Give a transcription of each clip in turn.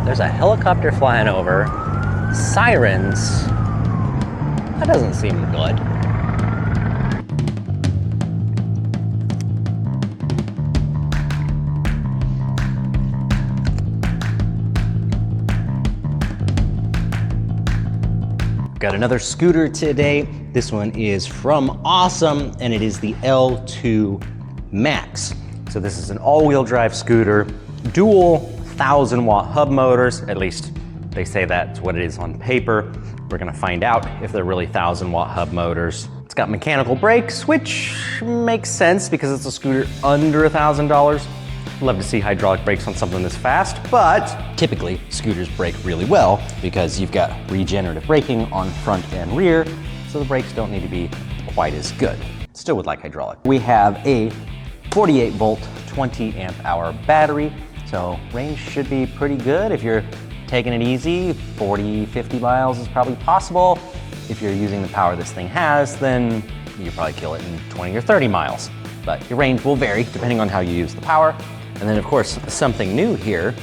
There's a helicopter flying over. Sirens. That doesn't seem good. Got another scooter today. This one is from Awesome, and it is the L2 Max. So this is an all-wheel drive scooter, dual 1,000-watt hub motors. At least they say that's what it is on paper. We're gonna find out if they're really 1,000-watt hub motors. It's got mechanical brakes, which makes sense because it's a scooter under $1,000. Love to see hydraulic brakes on something this fast, but typically scooters brake really well because you've got regenerative braking on front and rear, so the brakes don't need to be quite as good. Still would like hydraulic. We have a 48 volt, 20 amp hour battery, so range should be pretty good. If you're taking it easy, 40, 50 miles is probably possible. If you're using the power this thing has, then you probably kill it in 20 or 30 miles. But your range will vary depending on how you use the power. And then of course, something new here,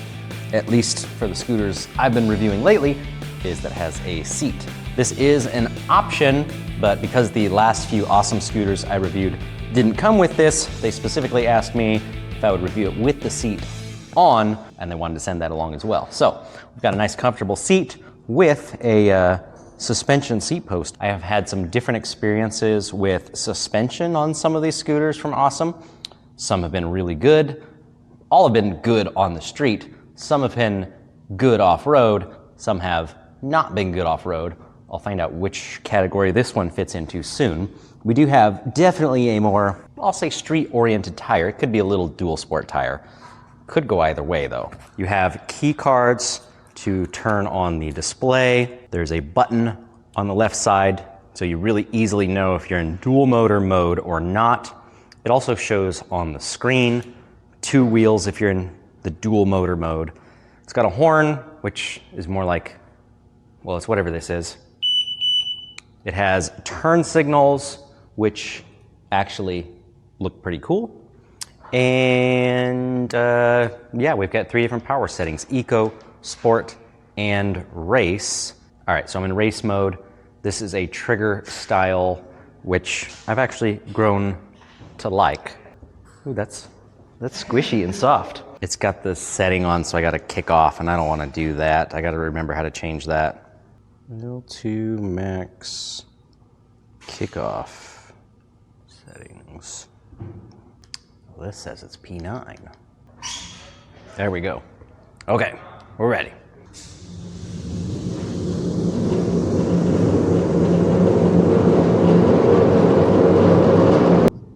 at least for the scooters I've been reviewing lately, is that it has a seat. This is an option, but because the last few Awesome scooters I reviewed didn't come with this, they specifically asked me if I would review it with the seat on, and they wanted to send that along as well. So we've got a nice comfortable seat with a suspension seat post. I have had some different experiences with suspension on some of these scooters from Awesome. Some have been really good. All have been good on the street. Some have been good off-road. Some have not been good off-road. I'll find out which category this one fits into soon. We do have definitely a more, I'll say, street-oriented tire. It could be a little dual sport tire. Could go either way though. You have key cards to turn on the display. There's a button on the left side, so you really easily know if you're in dual motor mode or not. It also shows on the screen 2 wheels if you're in the dual motor mode. It's got a horn, which is more like, well, it's whatever this is. It has turn signals, which actually look pretty cool. And yeah, we've got 3 different power settings: Eco, Sport, and Race. All right, so I'm in race mode. This is a trigger style, which I've actually grown to like. Ooh, that's squishy and soft. It's got the setting on, so I gotta kick off, and I don't wanna do that. I gotta remember how to change that. L2 Max kickoff settings. Well, this says it's P9. There we go. Okay, we're ready.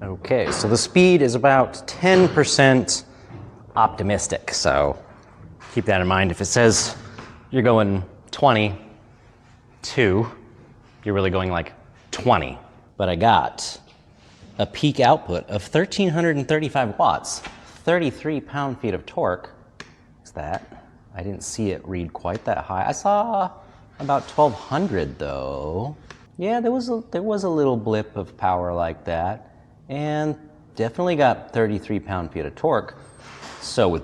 Okay, so the speed is about 10% optimistic, so keep that in mind. If it says you're going 22, you're really going like 20. But I got a peak output of 1,335 watts, 33 pound-feet of torque. What's that? I didn't see it read quite that high. I saw about 1,200 though. Yeah, there was a little blip of power like that. And definitely got 33 pound-feet of torque. So with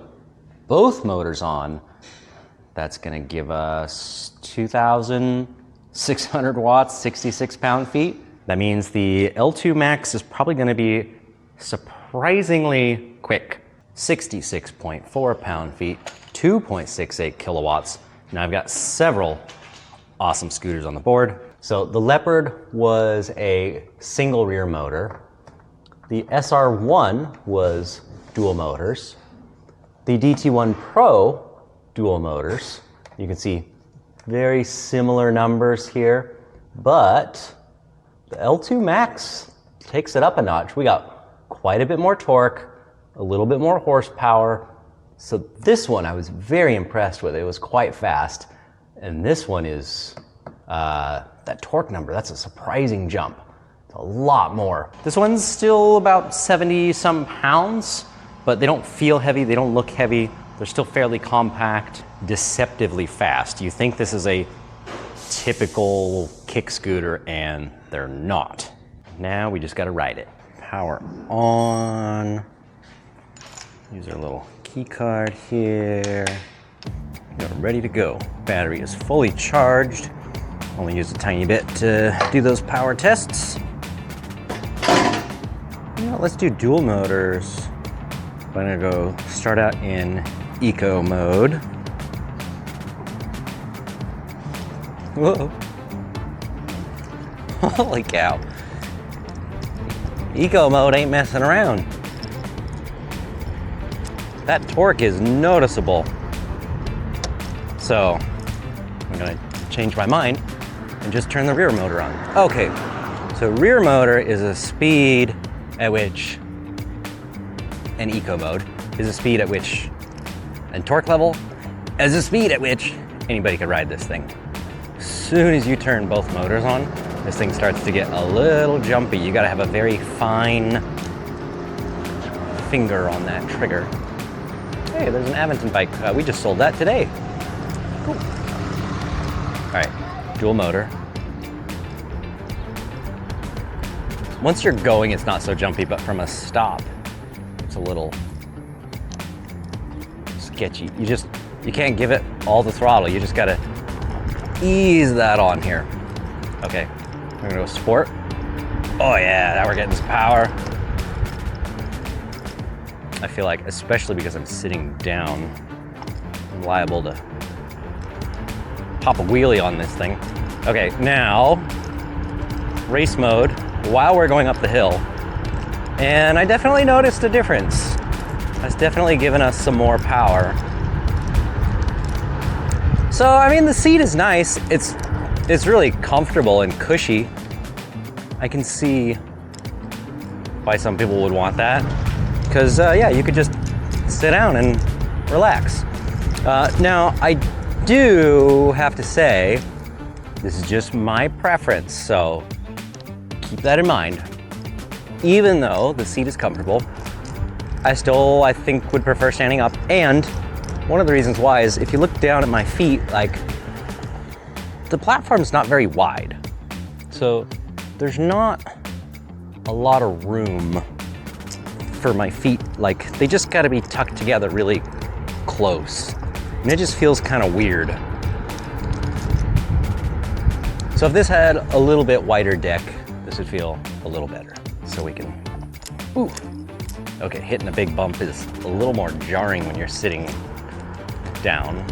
both motors on, that's gonna give us 2,600 watts, 66 pound-feet. That means the L2 Max is probably gonna be surprisingly quick. 66.4 pound-feet, 2.68 kilowatts. Now I've got several Awesome scooters on the board. So the Leopard was a single rear motor. The SR1 was dual motors. The DT1 Pro, dual motors. You can see very similar numbers here, but the L2 Max takes it up a notch. We got quite a bit more torque, a little bit more horsepower. So this one I was very impressed with. It was quite fast. And this one is, that torque number, that's a surprising jump. A lot more. This one's still about 70 some pounds, but they don't feel heavy, they don't look heavy. They're still fairly compact, deceptively fast. You think this is a typical kick scooter, and they're not. Now we just gotta ride it. Power on. Use our little key card here. Got ready to go. Battery is fully charged. Only use a tiny bit to do those power tests. You know, let's do dual motors. I'm gonna go start out in eco mode. Whoa. Holy cow. Eco mode ain't messing around. That torque is noticeable. So I'm gonna change my mind and just turn the rear motor on. Okay, so rear motor is a speed at which, and eco mode is a speed at which, and torque level is a speed at which anybody could ride this thing. As soon as you turn both motors on, this thing starts to get a little jumpy. You gotta have a very fine finger on that trigger. Hey, there's an Aventon bike. We just sold that today. Cool. All right, dual motor. Once you're going, it's not so jumpy, but from a stop, it's a little sketchy. You can't give it all the throttle. You just gotta ease that on here. Okay, we're gonna go sport. Oh yeah, now we're getting some power. I feel like, especially because I'm sitting down, I'm liable to pop a wheelie on this thing. Okay, now, race mode while we're going up the hill. And I definitely noticed a difference. That's definitely given us some more power. So, I mean, the seat is nice. It's really comfortable and cushy. I can see why some people would want that. Because, yeah, you could just sit down and relax. Now, I do have to say, this is just my preference, so keep that in mind. Even though the seat is comfortable, I think, would prefer standing up. And one of the reasons why is if you look down at my feet, like, the platform's not very wide. So there's not a lot of room for my feet. Like, they just gotta be tucked together really close. And it just feels kind of weird. So if this had a little bit wider deck, this would feel a little better. So we can, ooh. Okay, hitting a big bump is a little more jarring when you're sitting down.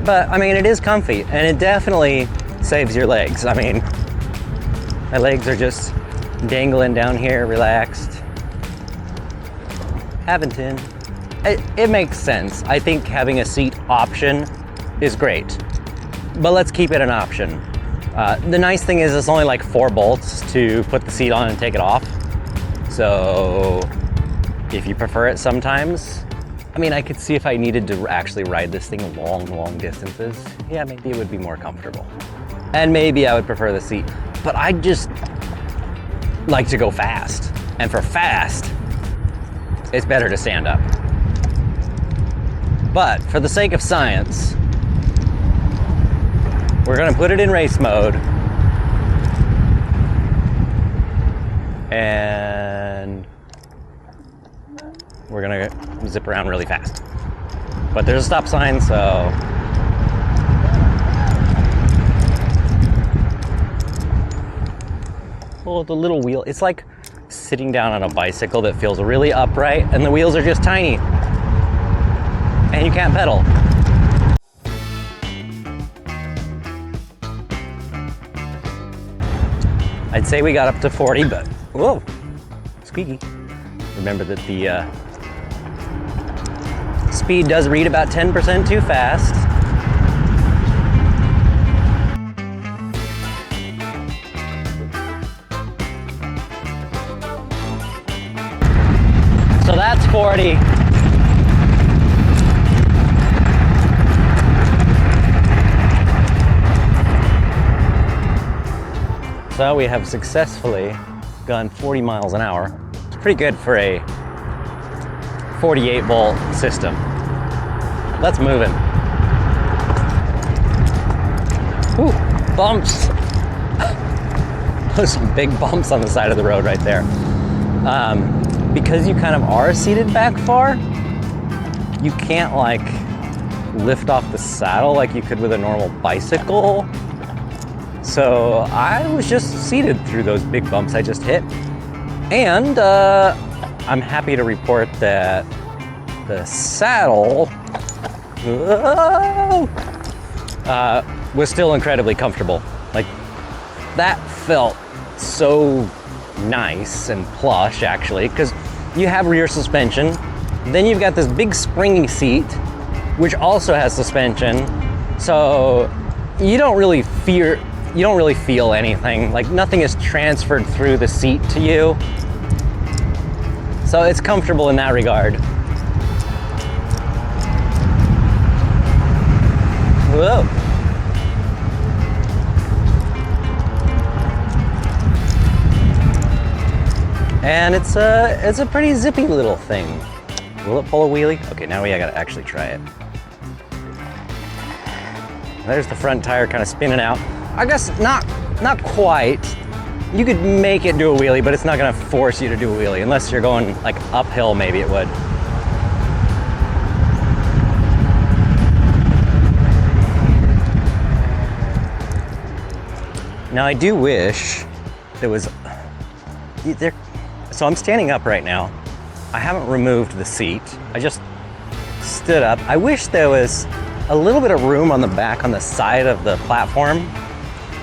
But I mean, it is comfy and it definitely saves your legs. I mean, my legs are just dangling down here, relaxed. Aventon. It makes sense. I think having a seat option is great, but let's keep it an option. The nice thing is it's only like 4 bolts to put the seat on and take it off. So if you prefer it sometimes, I mean, I could see if I needed to actually ride this thing long distances. Yeah, maybe it would be more comfortable. And maybe I would prefer the seat, but I just like to go fast. And for fast, it's better to stand up. But for the sake of science, we're gonna put it in race mode. And we're gonna zip around really fast. But there's a stop sign, so. Oh, the little wheel, it's like sitting down on a bicycle that feels really upright and the wheels are just tiny. And you can't pedal. I'd say we got up to 40, but whoa, squeaky. Remember that the speed does read about 10% too fast. So that's 40. So we have successfully gone 40 miles an hour. It's pretty good for a 48 volt system. Let's move him. Ooh, bumps. Those some big bumps on the side of the road right there. Because you kind of are seated back far, you can't like lift off the saddle like you could with a normal bicycle. So I was just seated through those big bumps I just hit. And I'm happy to report that the saddle was still incredibly comfortable. Like, that felt so nice and plush, actually, because you have rear suspension, then you've got this big springy seat, which also has suspension, so you don't really feel anything. Like, nothing is transferred through the seat to you, so it's comfortable in that regard. Whoa. And it's a pretty zippy little thing. Will it pull a wheelie? Okay, now we gotta actually try it. There's the front tire kind of spinning out. I guess not quite. You could make it do a wheelie, but it's not gonna force you to do a wheelie unless you're going like uphill, maybe it would. Now I do wish there was there. So I'm standing up right now. I haven't removed the seat. I just stood up. I wish there was a little bit of room on the back on the side of the platform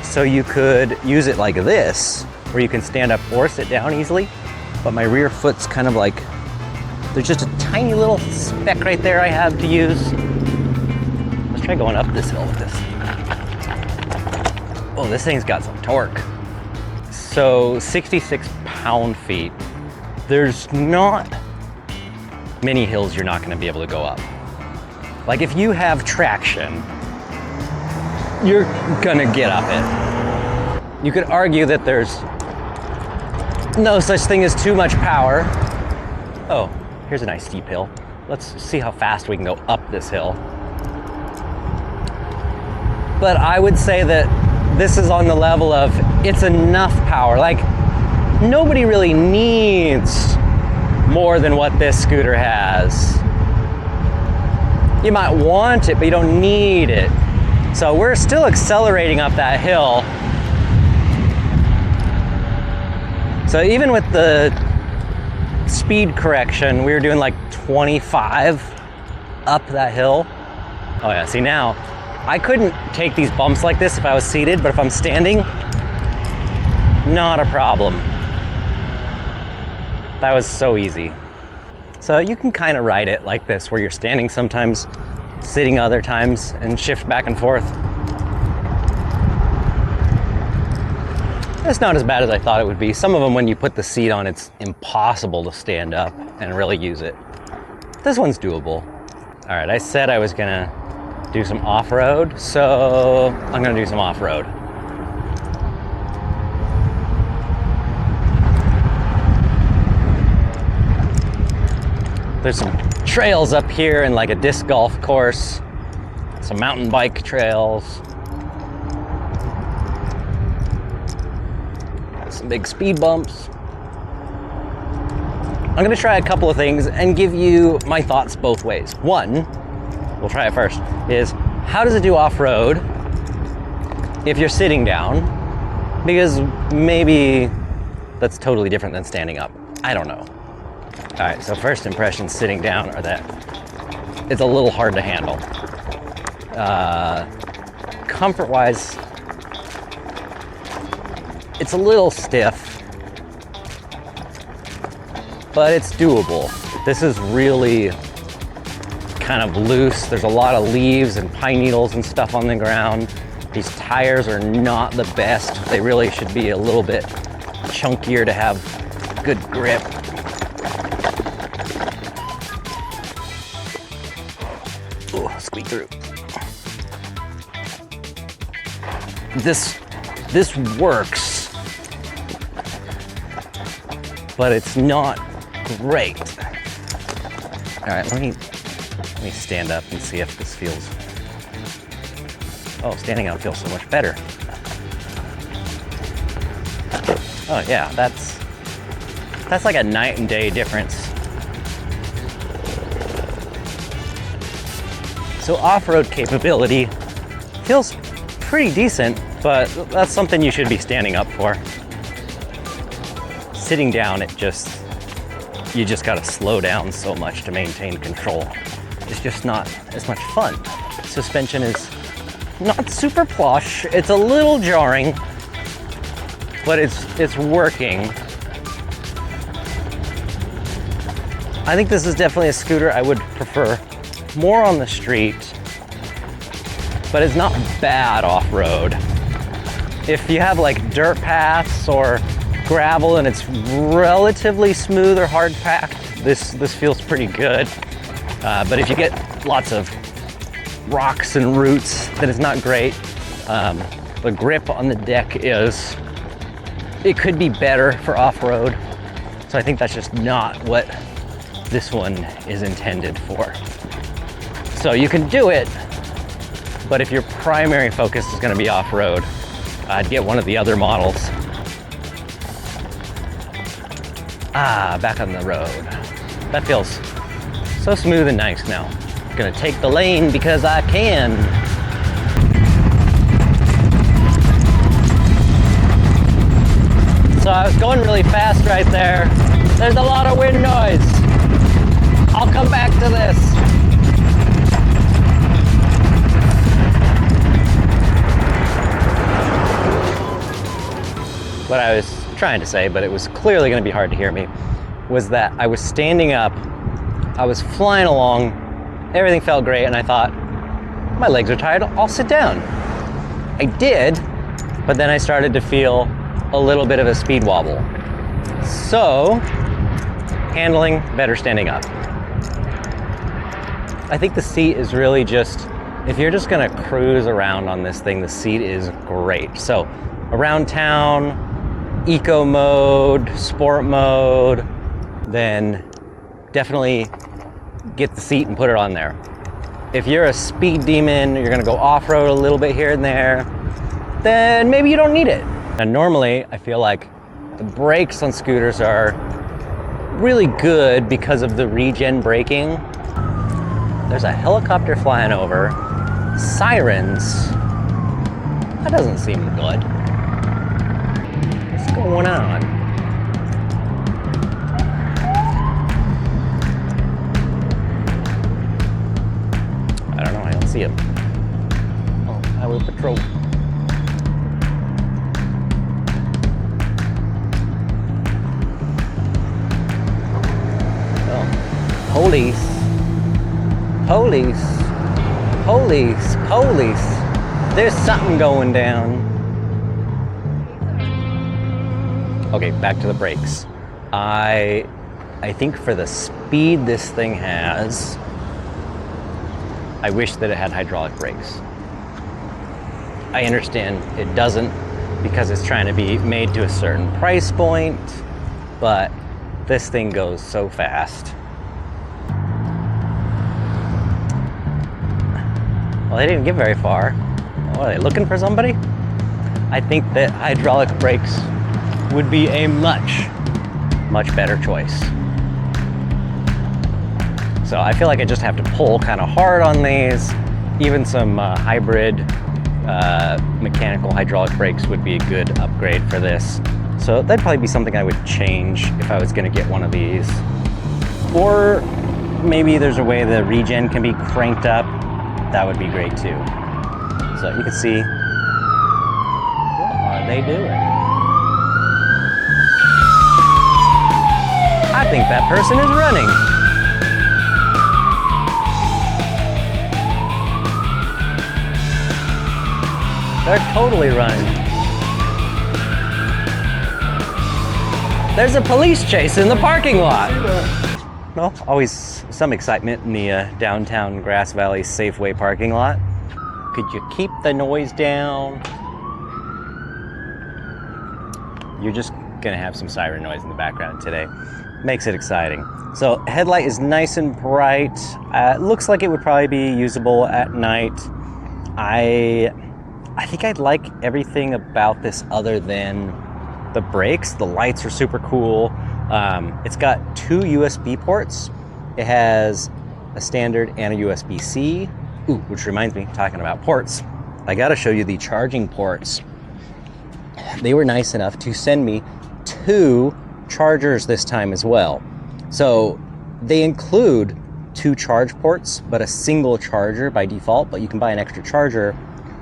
so you could use it like this, where you can stand up or sit down easily. But my rear foot's kind of like, there's just a tiny little speck right there I have to use. Let's try going up this hill with this. Oh, this thing's got some torque. So 66 pound-feet. There's not many hills you're not going to be able to go up. Like, if you have traction, you're going to get up it. You could argue that there's no such thing as too much power. Oh, here's a nice steep hill. Let's see how fast we can go up this hill. But I would say that this is on the level of it's enough power. Like, nobody really needs more than what this scooter has. You might want it, but you don't need it. So we're still accelerating up that hill. So even with the speed correction, we were doing like 25 up that hill. Oh yeah, see now, I couldn't take these bumps like this if I was seated, but if I'm standing, not a problem. That was so easy. So you can kind of ride it like this, where you're standing sometimes, sitting other times, and shift back and forth. It's not as bad as I thought it would be. Some of them, when you put the seat on, it's impossible to stand up and really use it. This one's doable. All right, I said I was gonna do some off-road, so I'm gonna do some off-road. There's some trails up here and like a disc golf course, some mountain bike trails, some big speed bumps. I'm gonna try a couple of things and give you my thoughts both ways. One, we'll try it first, is how does it do off-road if you're sitting down? Because maybe that's totally different than standing up. I don't know. All right, so first impressions sitting down are that it's a little hard to handle. Comfort-wise, it's a little stiff, but it's doable. This is really kind of loose. There's a lot of leaves and pine needles and stuff on the ground. These tires are not the best. They really should be a little bit chunkier to have good grip. Ooh, squeak through. This works, but it's not great. All right, let me stand up and see if this feels. Oh, standing up feels so much better. Oh yeah, that's like a night and day difference. So off-road capability feels pretty decent, but that's something you should be standing up for. Sitting down, you just gotta slow down so much to maintain control. It's just not as much fun. Suspension is not super plush. It's a little jarring, but it's working. I think this is definitely a scooter I would prefer more on the street, but it's not bad off-road. If you have like dirt paths or gravel and it's relatively smooth or hard packed, this feels pretty good. But if you get lots of rocks and roots, then it's not great. The grip on the deck it could be better for off-road. So I think that's just not what this one is intended for. So you can do it, but if your primary focus is gonna be off-road, I'd get one of the other models. Back on the road. That feels so smooth and nice now. I'm gonna take the lane because I can. So I was going really fast right there. There's a lot of wind noise. I'll come back to this. What I was trying to say, but it was clearly going to be hard to hear me, was that I was standing up, I was flying along, everything felt great, and I thought, my legs are tired, I'll sit down. I did, but then I started to feel a little bit of a speed wobble. So, handling better standing up. I think the seat is really just, if you're just gonna cruise around on this thing, the seat is great. So, around town, eco mode, sport mode, then definitely get the seat and put it on there. If you're a speed demon, you're gonna go off-road a little bit here and there, then maybe you don't need it. And normally, I feel like the brakes on scooters are really good because of the regen braking. There's a helicopter flying over, sirens. That doesn't seem good. What's going on? I don't know, I don't see him. Oh, highway patrol. Oh, police. Police. Police. Police. There's something going down. Okay, back to the brakes. I think for the speed this thing has, I wish that it had hydraulic brakes. I understand it doesn't because it's trying to be made to a certain price point, but this thing goes so fast. Well, they didn't get very far. Oh, are they looking for somebody? I think that hydraulic brakes would be a much better choice. So I feel like I just have to pull kind of hard on these. Even some hybrid mechanical hydraulic brakes would be a good upgrade for this. So that'd probably be something I would change if I was gonna get one of these. Or maybe there's a way the regen can be cranked up. That would be great too. So you can see, what are they doing? I think that person is running. They're totally running. There's a police chase in the parking lot. Well, always some excitement in the downtown Grass Valley Safeway parking lot. Could you keep the noise down? You're just gonna have some siren noise in the background today. Makes it exciting. So headlight is nice and bright. It looks like it would probably be usable at night. I think I'd like everything about this other than the brakes. The lights are super cool. It's got two USB ports. It has a standard and a USB-C. Ooh, which reminds me, talking about ports, I gotta show you the charging ports. They were nice enough to send me 2 chargers this time as well. So they include 2 charge ports, but a single charger by default, but you can buy an extra charger,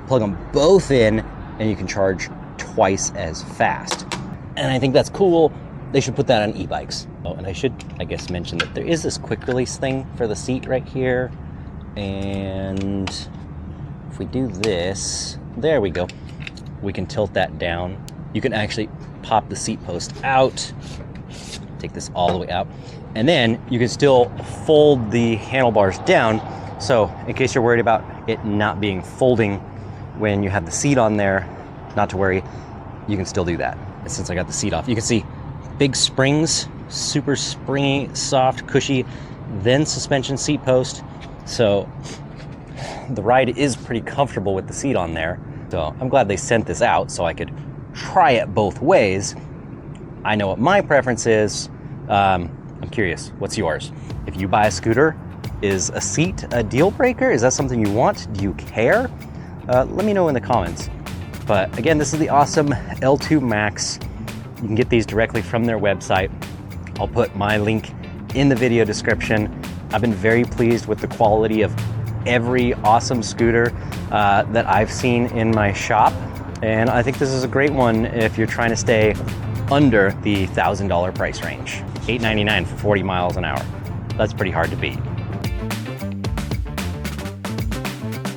plug them both in, and you can charge twice as fast. And I think that's cool. They should put that on e-bikes. Oh, and I should, I guess, mention that there is this quick release thing for the seat right here. And if we do this, there we go. We can tilt that down. You can actually pop the seat post out, take this all the way out, and then you can still fold the handlebars down. So in case you're worried about it not being folding when you have the seat on there, not to worry, you can still do that. And since I got the seat off, you can see big springs, super springy, soft, cushy, then suspension seat post. So the ride is pretty comfortable with the seat on there. So I'm glad they sent this out so I could try it both ways. I know what my preference is. I'm curious, what's yours? If you buy a scooter, is a seat a deal breaker? Is that something you want? Do you care? Let me know in the comments. But again, this is the awesome L2 Max. You can get these directly from their website. I'll put my link in the video description. I've been very pleased with the quality of every awesome scooter that I've seen in my shop. And I think this is a great one if you're trying to stay under the $1,000 price range. $899 for 40 miles an hour. That's pretty hard to beat.